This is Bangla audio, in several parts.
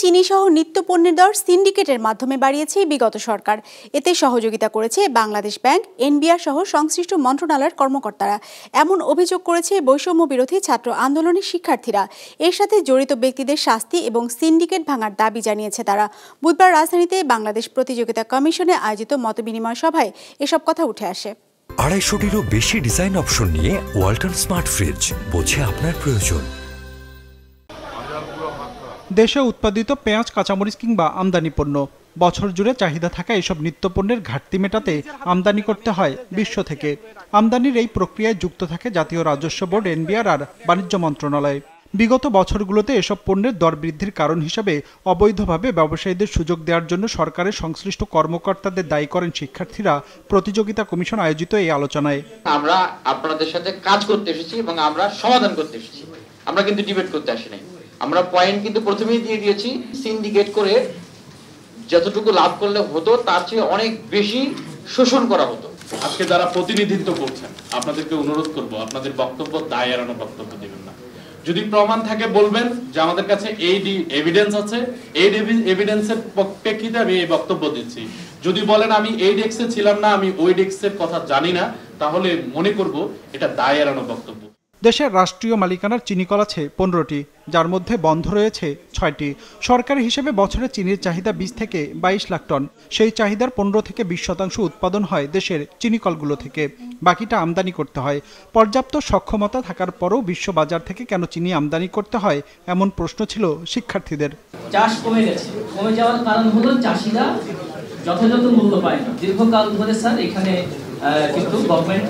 চিনি সহ নিত্য পণ্যের দর সিন্ডিকেটের মাধ্যমে বাড়িয়েছে বিগত সরকার। এতে সহযোগিতা করেছে বাংলাদেশ ব্যাংক, এনবিআর সহ সংশ্লিষ্ট মন্ত্রণালয়ের কর্মকর্তারা। এমন অভিযোগ করেছে বৈষম্য বিরোধী ছাত্র আন্দোলনের শিক্ষার্থীরা। এর সাথে জড়িত ব্যক্তিদের শাস্তি এবং সিন্ডিকেট ভাঙার দাবি জানিয়েছে তারা। বুধবার রাজধানীতে বাংলাদেশ প্রতিযোগিতা কমিশনে আয়োজিত মতবিনিময় সভায় এসব কথা উঠে আসে। 250টিরও বেশি ডিজাইন অপশন নিয়ে ওয়ালটন স্মার্ট ফ্রিজ, বোঝে আপনার প্রয়োজন। দেশে উৎপাদিত পেঁয়াজ, কাঁচামরিচ কিংবা আমদানি পণ্য বছর জুড়ে চাহিদা থাকা এসব নিত্যপণ্যের ঘাটতি মেটাতে আমদানি করতে হয় বিশ্ব থেকে। আমদানির এই প্রক্রিয়ায় যুক্ত থাকে জাতীয় রাজস্ব বোর্ড, এনবিআর আর বাণিজ্য মন্ত্রণালয়। বিগত বছরগুলোতে এসব পণ্যের দর বৃদ্ধির কারণ হিসেবে অবৈধভাবে ব্যবসায়ীদের সুযোগ দেওয়ার জন্য সরকারের সংশ্লিষ্ট কর্মকর্তাদের দায়ী করেন শিক্ষার্থীরা প্রতিযোগিতা কমিশন আয়োজিত এই আলোচনায়। আমরা আপনাদের সাথে কাজ করতে এসেছি এবং আমরা সমাধান করতে এসেছি, আমরা কিন্তু ডিবেট করতে আসি নাই। আমরা পয়েন্ট কিন্তু প্রথমেই দিয়ে দিয়েছি, সিন্ডিকেট করে যতটুকু লাভ করলে হতো তার চেয়ে অনেক বেশি শোষণ করা হতো। আজকে যারা প্রতিনিধিত্ব করছেন আপনাদেরকে অনুরোধ করব, আপনাদের বক্তব্য দায় এড়ানো বক্তব্য দিবেন না। যদি প্রমাণ থাকে বলবেন যে আমাদের কাছে এই এভিডেন্স আছে, এই এভিডেন্সের প্রেক্ষিতে আমি এই বক্তব্য দিচ্ছি। যদি বলেন আমি এই ডেস্কে ছিলাম না, আমি ওই ডেস্কের কথা জানি না, তাহলে মনে করব এটা দায় এড়ানো বক্তব্য। দেশের রাষ্ট্রীয় মালিকানার চিনিকল আছে 15টি, যার মধ্যে বন্ধ রয়েছে 6টি। সরকারি হিসেবে বছরে চিনির চাহিদা 20 থেকে 22 লাখ টন। সেই চাহিদার 15 থেকে 20% উৎপাদন হয় দেশের চিনিকলগুলো থেকে, বাকিটা আমদানি করতে হয়। পর্যাপ্ত সক্ষমতা থাকার পরও বিশ্ব বাজার থেকে কেন চিনি আমদানি করতে হয়, এমন প্রশ্ন ছিল শিক্ষার্থীদের। চাষ কমে গেছে, কমে যাওয়ার কারণ হলো চাষিরা যথাযথ মূল্য পায় না। দীর্ঘকাল ধরে স্যার এখানে কিন্তু গভর্নমেন্ট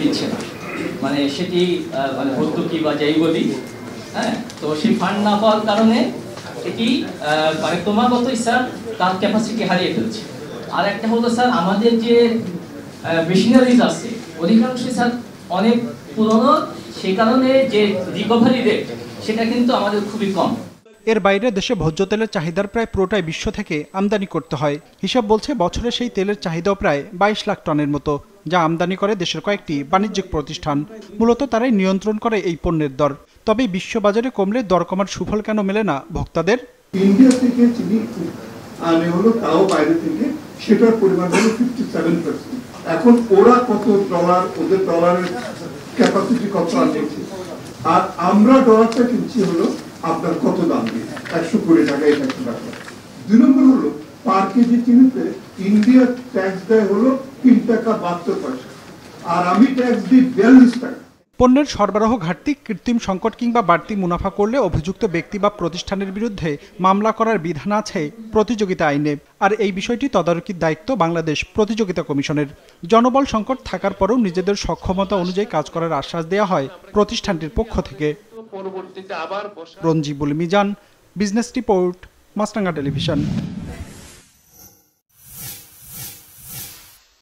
দিচ্ছে না, মানে সেটি মানে ভর্তুকি বা যাই বলি, হ্যাঁ, তো সেই ফান্ড না পাওয়ার কারণে এটি মানে ক্রমাগতই স্যার তার ক্যাপাসিটি হারিয়ে ফেলছে। আর একটা হলো স্যার আমাদের যে মেশিনারিজ আছে অধিকাংশ স্যার অনেক পুরনো, সেই কারণে যে রিকভারি রেট সেটা কিন্তু আমাদের খুবই কম। এর বাইরে দেশে ভোজ্য তেলের চাহিদার প্রায় পুরোটাই বিশ্ব থেকে আমদানি করতে হয়। হিসাব বলছে বছরে সেই তেলের চাহিদাও প্রায় 22 লাখ টনের মতো, যা আমদানি করে দেশের কয়েকটি বাণিজ্যিক প্রতিষ্ঠান। মূলত তারাই নিয়ন্ত্রণ করে এই পণ্যের দর। তবে বিশ্ববাজারে কমলে দর কমার সুফল কেন মেলে না ভোক্তাদের? ইন্ডিয়া থেকে চিনি আনে হলো, তাও বাইরে থেকে, সেটার পরিমাণ হলো 57%। এখন ওরা কত ডলার, ওদের ডলারের ক্যাপাসিটি কত আনছে, আর আমরা ডলারটা কিনছি হলো আপনার কত দাম দিয়ে, 120 টাকা, 100 টাকা। 2 নম্বর হলো পার কেজি চিনিতে ইন্ডিয়া ট্যাক্স দেয় হলো 3 টাকা 72 পয়সা, আর আমি ট্যাক্স দিই 42 টাকা। পণ্যের সরবরাহ ঘাটতি, কৃত্রিম সংকট কিংবা বাড়তি মুনাফা করলে অভিযুক্ত ব্যক্তি বা প্রতিষ্ঠানের বিরুদ্ধে মামলা করার বিধান আছে প্রতিযোগিতা আইনে। আর এই বিষয়টি তদারকির দায়িত্ব বাংলাদেশ প্রতিযোগিতা কমিশনের। জনবল সংকট থাকার পরেও নিজেদের সক্ষমতা অনুযায়ী কাজ করার আশ্বাস দেওয়া হয় প্রতিষ্ঠানটির পক্ষ থেকে। পরবর্তীতে আবার রঞ্জিবুল মিজান, বিজনেস রিপোর্ট, মাছরাঙা টেলিভিশন।